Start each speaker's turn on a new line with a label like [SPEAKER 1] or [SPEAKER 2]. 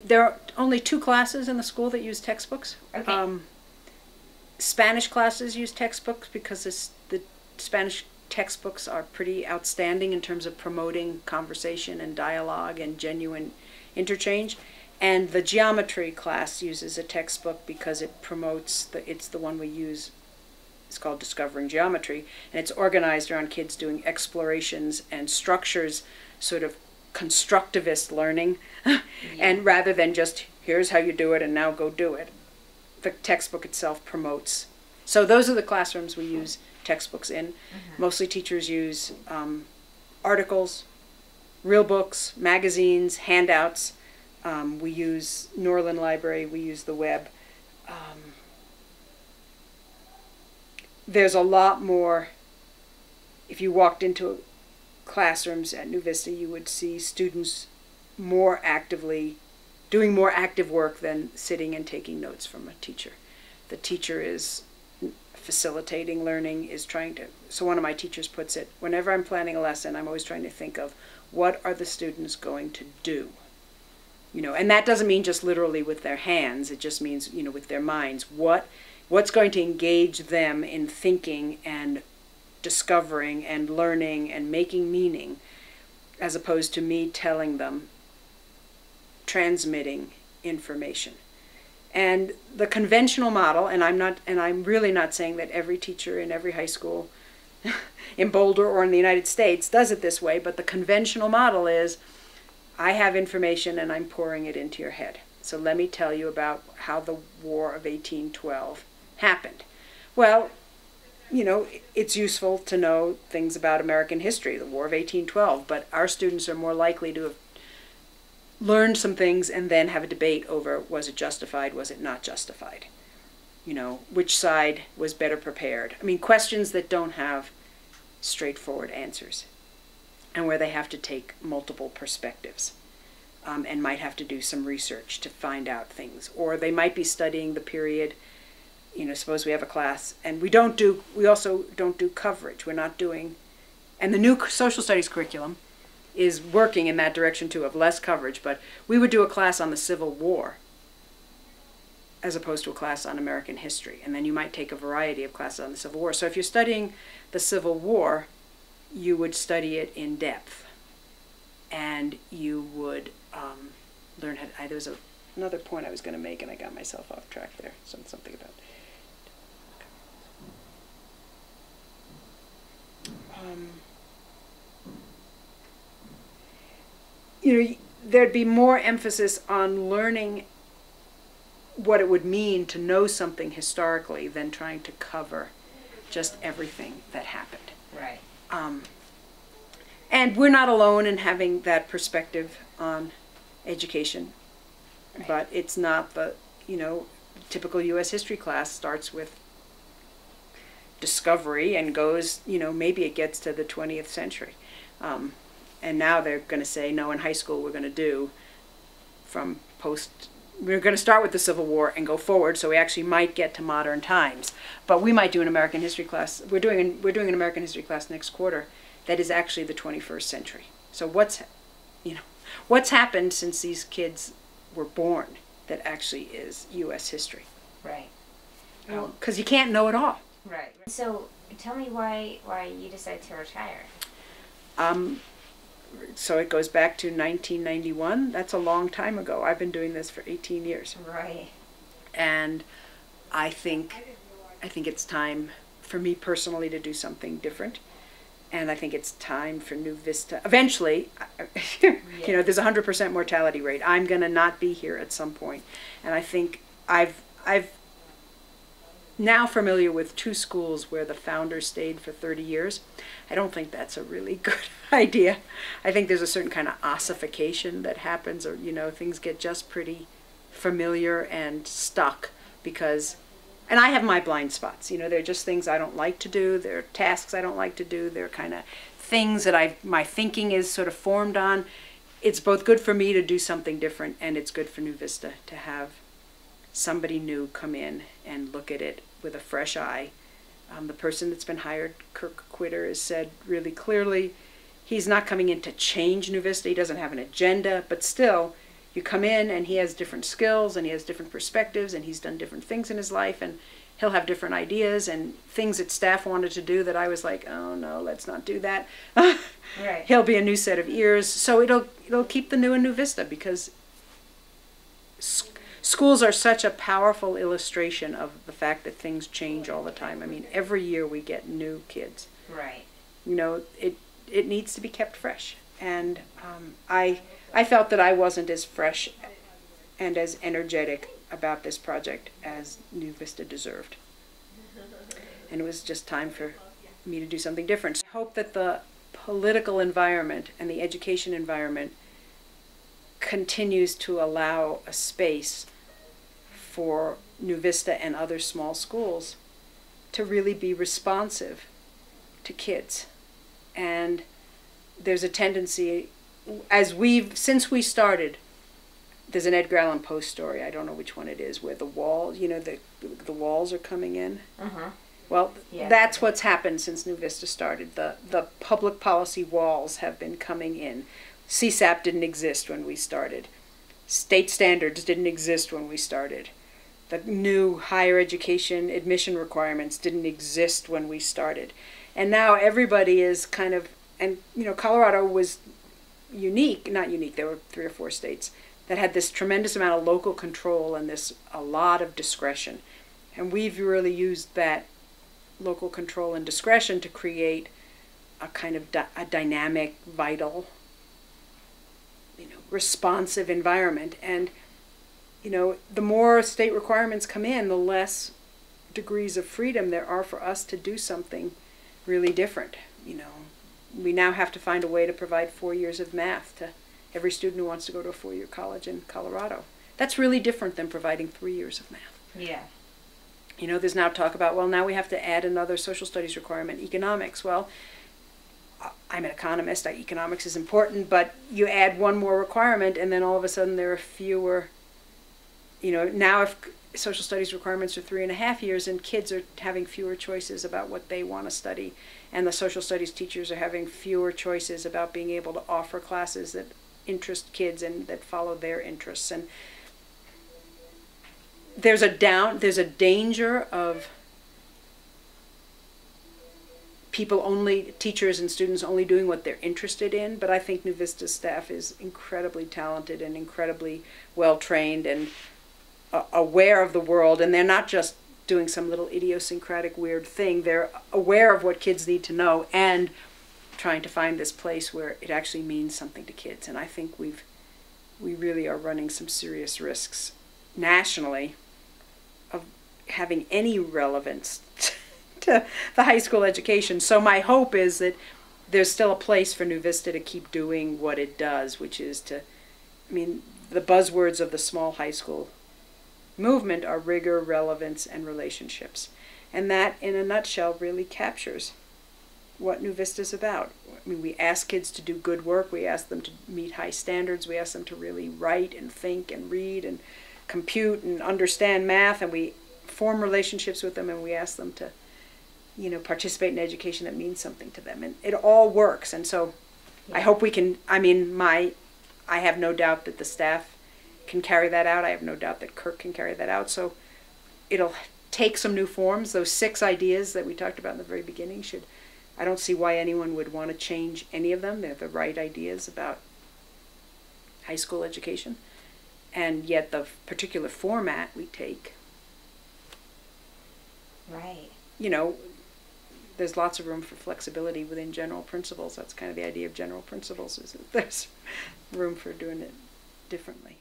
[SPEAKER 1] there are only 2 classes in the school that use textbooks.
[SPEAKER 2] Okay.
[SPEAKER 1] Spanish classes use textbooks because the Spanish textbooks are pretty outstanding in terms of promoting conversation and dialogue and genuine interchange. And the geometry class uses a textbook because it promotes, it's the one we use, it's called Discovering Geometry, and it's organized around kids doing explorations and structures, sort of constructivist learning, and rather than just, here's how you do it and now go do it. The textbook itself promotes. So those are the classrooms we use textbooks in. Mostly teachers use articles, real books, magazines, handouts. We use Norland Library, we use the web. There's a lot more. If you walked into classrooms at New Vista, you would see students more actively doing more active work than sitting and taking notes from a teacher. The teacher is facilitating learning, is trying to, so one of my teachers puts it, whenever I'm planning a lesson, I'm always trying to think of what are the students going to do? You know, and that doesn't mean just literally with their hands, it just means, you know, with their minds. What's going to engage them in thinking and discovering and learning and making meaning, as opposed to me telling them, transmitting information. And the conventional model, and I'm really not saying that every teacher in every high school in Boulder or in the United States does it this way, but the conventional model is, I have information and I'm pouring it into your head. So let me tell you about how the War of 1812 happened. Well, you know, it's useful to know things about American history, the War of 1812, but our students are more likely to have learned some things and then have a debate over, was it justified, was it not justified? You know, which side was better prepared? I mean, questions that don't have straightforward answers and where they have to take multiple perspectives and might have to do some research to find out things. Or they might be studying the period, you know, suppose we have a class and we also don't do coverage. We're not doing, and the new social studies curriculum is working in that direction too, of less coverage, but we would do a class on the Civil War as opposed to a class on American history. And then you might take a variety of classes on the Civil War. So if you're studying the Civil War, you would study it in depth. And you would learn how to, there was another point I was going to make and I got myself off track there. Something about you know, there'd be more emphasis on learning what it would mean to know something historically than trying to cover just everything that happened.
[SPEAKER 2] Right.
[SPEAKER 1] And we're not alone in having that perspective on education, right. But it's not the, you know, typical U.S. history class starts with discovery and goes, you know, maybe it gets to the 20th century. And now they're going to say, no, in high school we're going to do we're going to start with the Civil War and go forward, so we actually might get to modern times. But we might do an American history class, we're doing an American history class next quarter that is actually the 21st century. So what's happened since these kids were born that actually is U.S. history?
[SPEAKER 2] Right.
[SPEAKER 1] Because you can't know it all.
[SPEAKER 2] Right. So tell me why you decided to retire.
[SPEAKER 1] So it goes back to 1991. That's a long time ago. I've been doing this for 18 years.
[SPEAKER 2] Right.
[SPEAKER 1] And I think it's time for me personally to do something different. And I think it's time for New Vista. Eventually, you know, there's a 100% mortality rate. I'm going to not be here at some point. And I think I've now familiar with 2 schools where the founder stayed for 30 years. I don't think that's a really good idea. I think there's a certain kind of ossification that happens, or, you know, things get just pretty familiar and stuck because, and I have my blind spots, you know, they're just things I don't like to do, they're tasks I don't like to do, they're kind of things that my thinking is sort of formed on. It's both good for me to do something different and it's good for New Vista to have somebody new come in and look at it with a fresh eye. The person that's been hired, Kirk Quitter, has said really clearly he's not coming in to change New Vista. He doesn't have an agenda, but still you come in and he has different skills and he has different perspectives and he's done different things in his life and he'll have different ideas and things that staff wanted to do that I was like, oh no, let's not do that.
[SPEAKER 2] Right.
[SPEAKER 1] He'll be a new set of ears. So it'll keep the new in New Vista, because schools are such a powerful illustration of the fact that things change all the time. I mean, every year we get new kids.
[SPEAKER 2] Right.
[SPEAKER 1] You know, it needs to be kept fresh. And I felt that I wasn't as fresh and as energetic about this project as New Vista deserved. And it was just time for me to do something different. I hope that the political environment and the education environment continues to allow a space for New Vista and other small schools to really be responsive to kids. And there's a tendency, since we started, there's an Edgar Allan Poe story, I don't know which one it is, where the walls, you know, the walls are coming in.
[SPEAKER 2] Uh-huh.
[SPEAKER 1] Well,
[SPEAKER 2] yeah.
[SPEAKER 1] That's what's happened since New Vista started. The public policy walls have been coming in. CSAP didn't exist when we started. State standards didn't exist when we started. The new higher education admission requirements didn't exist when we started. And now everybody is kind of, and you know, Colorado was unique, not unique, there were 3 or 4 states that had this tremendous amount of local control and a lot of discretion. And we've really used that local control and discretion to create a kind of a dynamic, vital, you know, responsive environment. And, you know, the more state requirements come in, the less degrees of freedom there are for us to do something really different. You know, we now have to find a way to provide 4 years of math to every student who wants to go to a 4-year college in Colorado. That's really different than providing 3 years of math.
[SPEAKER 2] Yeah.
[SPEAKER 1] You know, there's now talk about, well, now we have to add another social studies requirement, economics. Well, I'm an economist, economics is important, but you add one more requirement and then all of a sudden there are fewer, you know, now if social studies requirements are 3.5 years and kids are having fewer choices about what they want to study, and the social studies teachers are having fewer choices about being able to offer classes that interest kids and that follow their interests. And there's a danger of teachers and students only doing what they're interested in, but I think New Vista's staff is incredibly talented and incredibly well-trained and aware of the world, and they're not just doing some little idiosyncratic weird thing. They're aware of what kids need to know and trying to find this place where it actually means something to kids. And I think we really are running some serious risks nationally of having any relevance to the high school education. So my hope is that there's still a place for New Vista to keep doing what it does, which is to, I mean, the buzzwords of the small high school movement are rigor, relevance, and relationships. And that, in a nutshell, really captures what New Vista's about. I mean, we ask kids to do good work, we ask them to meet high standards, we ask them to really write and think and read and compute and understand math, and we form relationships with them, and we ask them to, you know, participate in education that means something to them. And it all works. And so yeah. I hope we can, I mean, I have no doubt that the staff can carry that out. I have no doubt that Kirk can carry that out. So it'll take some new forms. Those 6 ideas that we talked about in the very beginning I don't see why anyone would want to change any of them. They're the right ideas about high school education. And yet the particular format we take,
[SPEAKER 2] right,
[SPEAKER 1] you know, there's lots of room for flexibility within general principles. That's kind of the idea of general principles, is that there's room for doing it differently.